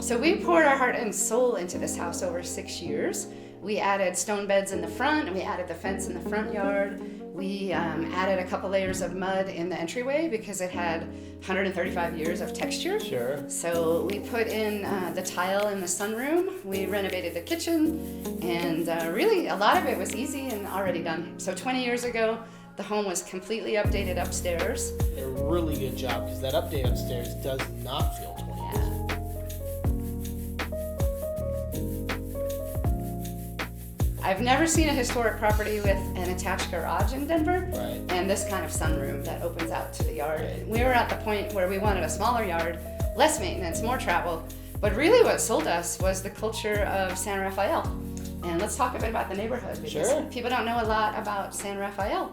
So we poured our heart and soul into this house over 6 years. We added stone beds in the front, and we added the fence in the front yard. We added a couple layers of mud in the entryway because it had 135 years of texture. Sure. So we put in the tile in the sunroom. We renovated the kitchen, and really a lot of it was easy and already done. So 20 years ago, the home was completely updated upstairs. A really good job, because that update upstairs does not feel 20 years. I've never seen a historic property with an attached garage in Denver, Right. and this kind of sunroom that opens out to the yard. We were at the point where we wanted a smaller yard, less maintenance, more travel, but really what sold us was the culture of San Rafael. And let's talk a bit about the neighborhood, because Sure. people don't know a lot about San Rafael.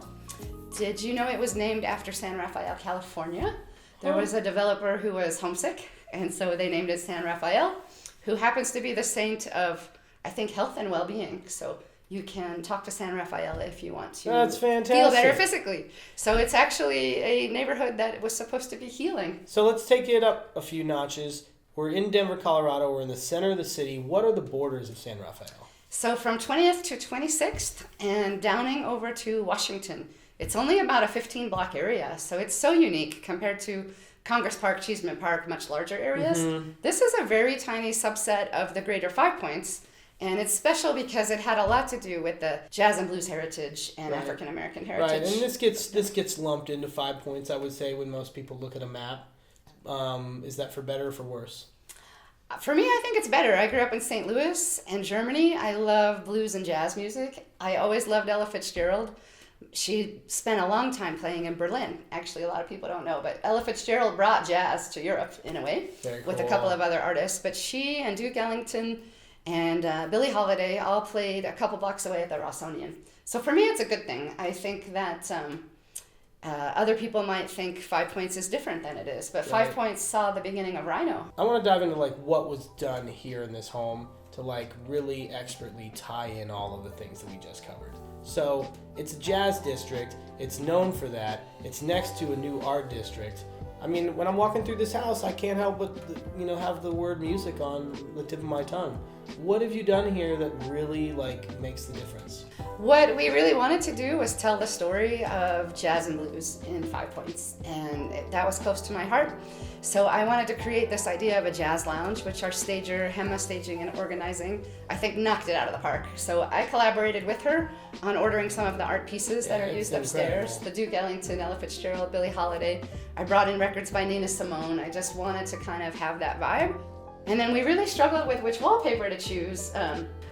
Did you know it was named after San Rafael, California? There was a developer who was homesick, and so they named it San Rafael, who happens to be the saint of, I think, health and well-being. So you can talk to San Rafael if you want to That's fantastic. feel better physically. So it's actually a neighborhood that was supposed to be healing. So let's take it up a few notches. We're in Denver, Colorado. We're in the center of the city. What are the borders of San Rafael? So from 20th to 26th and downing over to Washington. It's only about a 15-block area, so it's so unique compared to Congress Park, Cheeseman Park, much larger areas. Mm-hmm. This is a very tiny subset of the greater Five Points, and it's special because it had a lot to do with the jazz and blues heritage and Right. African American heritage. Right, and this gets lumped into 5 points, I would say, when most people look at a map. Is that for better or for worse? For me, I think it's better. I grew up in St. Louis and Germany. I love blues and jazz music. I always loved Ella Fitzgerald. She spent a long time playing in Berlin. Actually, a lot of people don't know, but Ella Fitzgerald brought jazz to Europe in a way Very with a cool. couple of other artists. But she and Duke Ellington and Billie Holiday all played a couple blocks away at the Rossonian. So for me, it's a good thing. I think that other people might think 5 Points is different than it is, but Right. 5 Points saw the beginning of Rhino. I want to dive into what was done here in this home to really expertly tie in all of the things that we just covered. So it's a jazz district. It's known for that. It's next to a new art district. I mean, when I'm walking through this house, I can't help but have the word music on the tip of my tongue. What have you done here that really makes the difference? What we really wanted to do was tell the story of jazz and blues in 5 Points, and that was close to my heart. So I wanted to create this idea of a jazz lounge, which our stager, Hema Staging and Organizing, I think knocked it out of the park. So I collaborated with her on ordering some of the art pieces that are used upstairs. Incredible. The Duke Ellington, Ella Fitzgerald, Billie Holiday. I brought in records by Nina Simone. I just wanted to kind of have that vibe. And then we really struggled with which wallpaper to choose.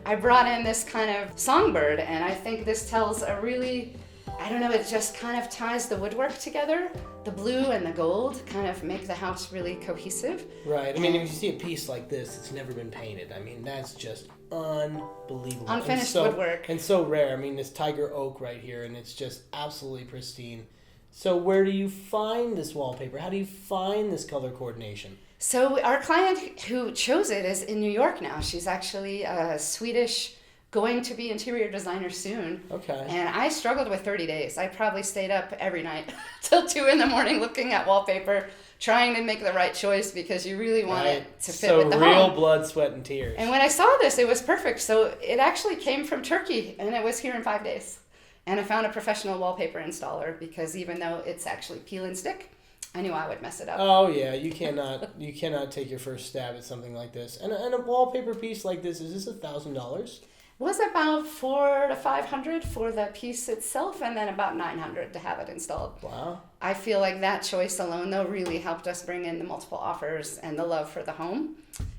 I brought in this kind of songbird, and I think this tells a really, it just kind of ties the woodwork together. The blue and the gold kind of make the house really cohesive. Right. I mean, if you see a piece like this, it's never been painted. I mean, that's just unbelievable. Unfinished woodwork. And so rare. I mean, this tiger oak right here, and it's just absolutely pristine. So where do you find this wallpaper? How do you find this color coordination? So our client who chose it is in New York now. She's actually a Swedish, going to be interior designer soon. Okay. And I struggled with 30 days. I probably stayed up every night till 2 a.m. looking at wallpaper, trying to make the right choice because you really want it to fit with the real home. blood, sweat, and tears. And when I saw this, it was perfect. So it actually came from Turkey, and it was here in 5 days. And I found a professional wallpaper installer because even though it's actually peel and stick, I knew I would mess it up. Oh yeah, you cannot take your first stab at something like this. And a wallpaper piece like this, is this $1,000? Was about $400 to $500 for the piece itself, and then about $900 to have it installed. Wow. I feel like that choice alone, though, really helped us bring in the multiple offers and the love for the home.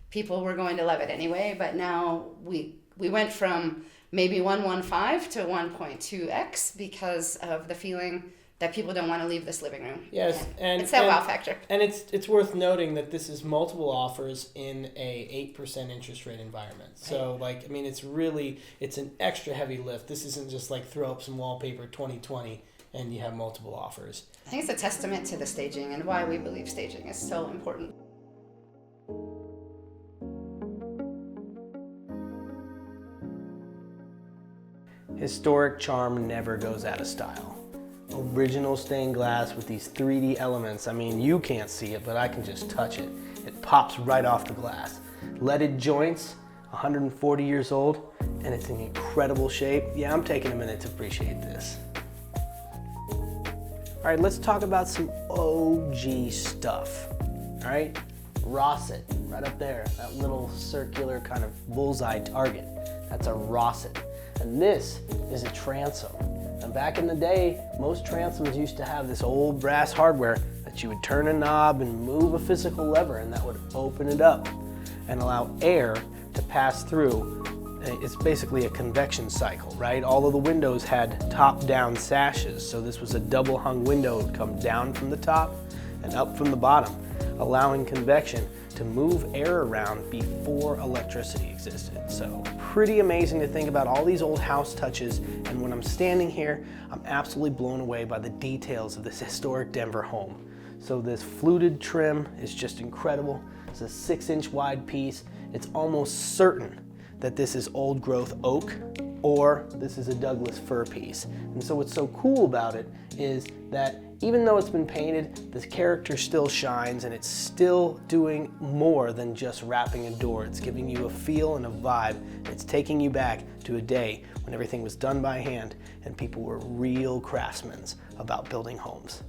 People were going to love it anyway, but now we went from maybe 1.15 to 1.2x because of the feeling that people don't want to leave this living room. Yes, and it's that wow factor. And it's worth noting that this is multiple offers in a 8% interest rate environment. So it's an extra heavy lift. This isn't just throw up some wallpaper 2020 and you have multiple offers. I think it's a testament to the staging and why we believe staging is so important. Historic charm never goes out of style. Original stained glass with these 3D elements. I mean, you can't see it, but I can just touch it. It pops right off the glass. leaded joints, 140 years old, and it's in incredible shape. Yeah, I'm taking a minute to appreciate this. All right, let's talk about some OG stuff. All right, Rosset, right up there, that little circular kind of bullseye target. That's a Rosset. And this is a transom. And back in the day, most transoms used to have this old brass hardware that you would turn a knob and move a physical lever, and that would open it up and allow air to pass through. It's basically a convection cycle, right? All of the windows had top-down sashes, so this was a double-hung window. It would come down from the top and up from the bottom, allowing convection to move air around before electricity existed. So pretty amazing to think about all these old house touches, and when I'm standing here, I'm absolutely blown away by the details of this historic Denver home. So this fluted trim is just incredible. It's a 6-inch wide piece. It's almost certain that this is old growth oak or this is a Douglas fir piece. And so what's so cool about it is that even though it's been painted, this character still shines, and it's still doing more than just wrapping a door. It's giving you a feel and a vibe. It's taking you back to a day when everything was done by hand and people were real craftsmen about building homes.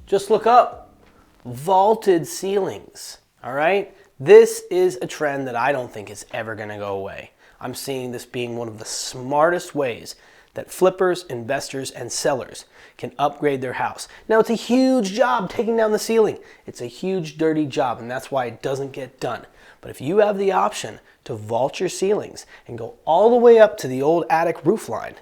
Just look up, vaulted ceilings, all right? This is a trend that I don't think is ever gonna go away. I'm seeing this being one of the smartest ways that flippers, investors, and sellers can upgrade their house. Now, it's a huge job taking down the ceiling. It's a huge, dirty job, and that's why it doesn't get done. But if you have the option to vault your ceilings and go all the way up to the old attic roof line,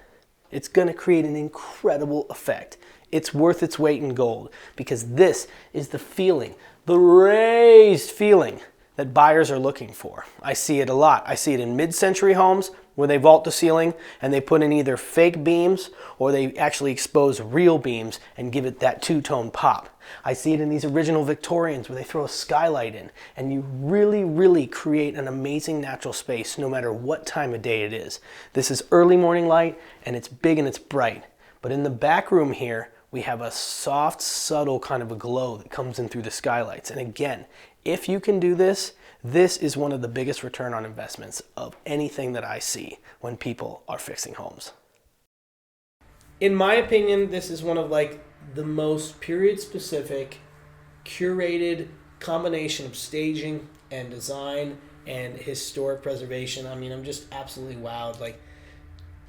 it's gonna create an incredible effect. It's worth its weight in gold, because this is the feeling, the raised feeling that buyers are looking for. I see it a lot. I see it in mid-century homes where they vault the ceiling and they put in either fake beams or they actually expose real beams and give it that two-tone pop. I see it in these original Victorians where they throw a skylight in, and you really, really create an amazing natural space no matter what time of day it is. This is early morning light, and it's big and it's bright. But in the back room here, we have a soft, subtle kind of a glow that comes in through the skylights. And again, if you can do this, this is one of the biggest return on investments of anything that I see when people are fixing homes. In my opinion, this is one of the most period-specific, curated combination of staging and design and historic preservation. I mean, I'm just absolutely wowed.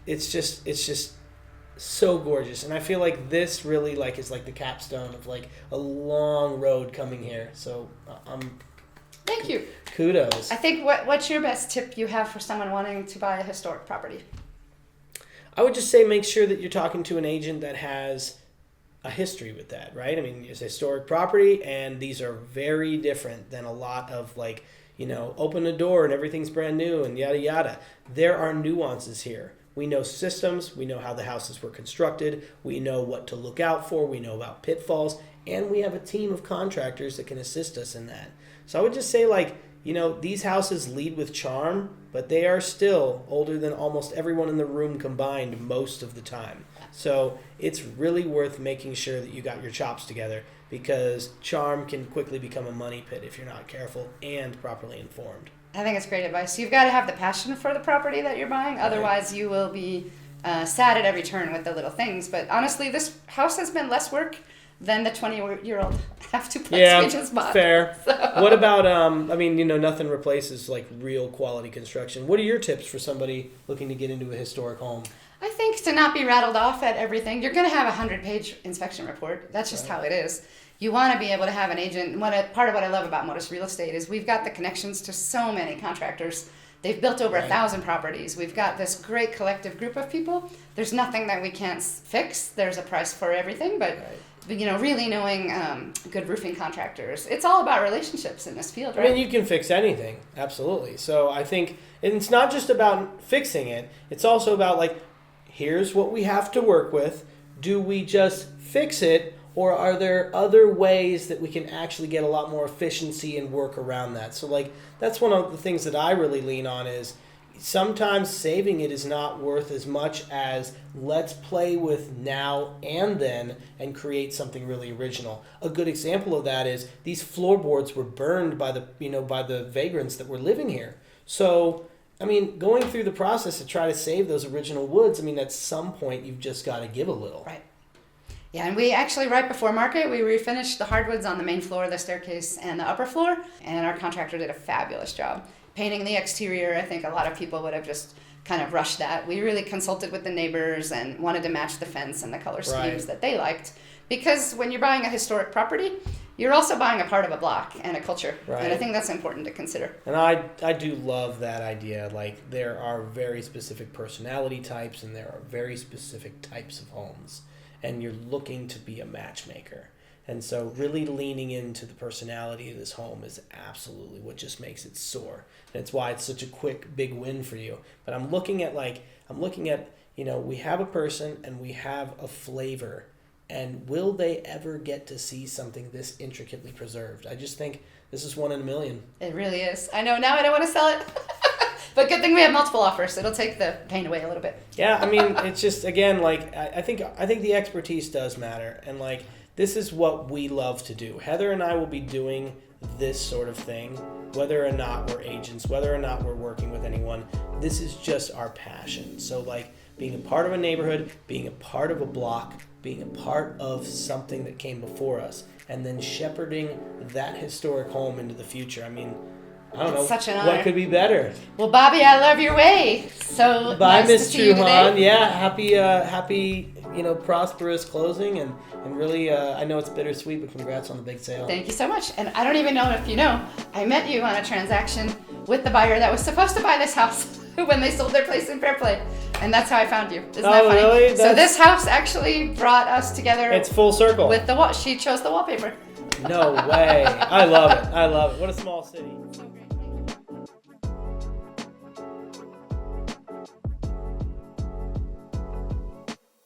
It's just so gorgeous, and I feel like this really is the capstone of a long road coming here. So thank you. Kudos. I think what's your best tip you have for someone wanting to buy a historic property? I would just say make sure that you're talking to an agent that has a history with that, right? I mean, it's a historic property, and these are very different than a lot of open a door and everything's brand new and yada yada. There are nuances here. We know systems, we know how the houses were constructed, we know what to look out for, we know about pitfalls, and we have a team of contractors that can assist us in that. So I would just say these houses lead with charm, but they are still older than almost everyone in the room combined most of the time. So it's really worth making sure that you got your chops together, because charm can quickly become a money pit if you're not careful and properly informed. I think it's great advice. You've got to have the passion for the property that you're buying. Otherwise, you will be sad at every turn with the little things. But honestly, this house has been less work than the 20-year-old have to play we just bought. Fair. So. What about, nothing replaces real quality construction. What are your tips for somebody looking to get into a historic home? I think to not be rattled off at everything. You're going to have a 100-page inspection report. That's just how it is. You want to be able to have an agent. Part of what I love about Modus Real Estate is we've got the connections to so many contractors. They've built over 1,000 properties. We've got this great collective group of people. There's nothing that we can't fix. There's a price for everything, but really knowing good roofing contractors. It's all about relationships in this field, right? I mean, you can fix anything, absolutely. So I think, and it's not just about fixing it. It's also about here's what we have to work with. Do we just fix it? Or are there other ways that we can actually get a lot more efficiency and work around that? So that's one of the things that I really lean on is sometimes saving it is not worth as much as let's play with now and then and create something really original. A good example of that is these floorboards were burned by the vagrants that were living here. So, I mean, going through the process to try to save those original woods, I mean, at some point you've just got to give a little. Right. Yeah, and we actually, right before market, we refinished the hardwoods on the main floor, the staircase, and the upper floor, and our contractor did a fabulous job. Painting the exterior, I think a lot of people would have just kind of rushed that. We really consulted with the neighbors and wanted to match the fence and the color schemes that they liked. Because when you're buying a historic property, you're also buying a part of a block and a culture. Right. And I think that's important to consider. And I do love that idea. Like, there are very specific personality types and there are very specific types of homes. And you're looking to be a matchmaker. And so really leaning into the personality of this home is absolutely what just makes it soar. And it's why it's such a quick, big win for you. But I'm looking at, we have a person and we have a flavor. And will they ever get to see something this intricately preserved? I just think this is 1 in a million. It really is. I know, now I don't want to sell it. But good thing we have multiple offers. It'll take the pain away a little bit. Yeah, I mean, it's just, again, like, I think the expertise does matter. And, like, this is what we love to do. Heather and I will be doing this sort of thing, whether or not we're agents, whether or not we're working with anyone. This is just our passion. So, like, being a part of a neighborhood, being a part of a block, being a part of something that came before us, and then shepherding that historic home into the future. I mean, I don't know. Such an honor. What could be better? Well, Bobby, I love your way. So bye, nice Miss to see you Truhan. today. Yeah, happy, prosperous closing, and really, I know it's bittersweet, but congrats on the big sale. Thank you so much. And I don't even know if you know, I met you on a transaction with the buyer that was supposed to buy this house when they sold their place in Fairplay. And that's how I found you. Isn't that funny? Really? So this house actually brought us together. It's full circle. With she chose the wallpaper. No way. I love it. What a small city.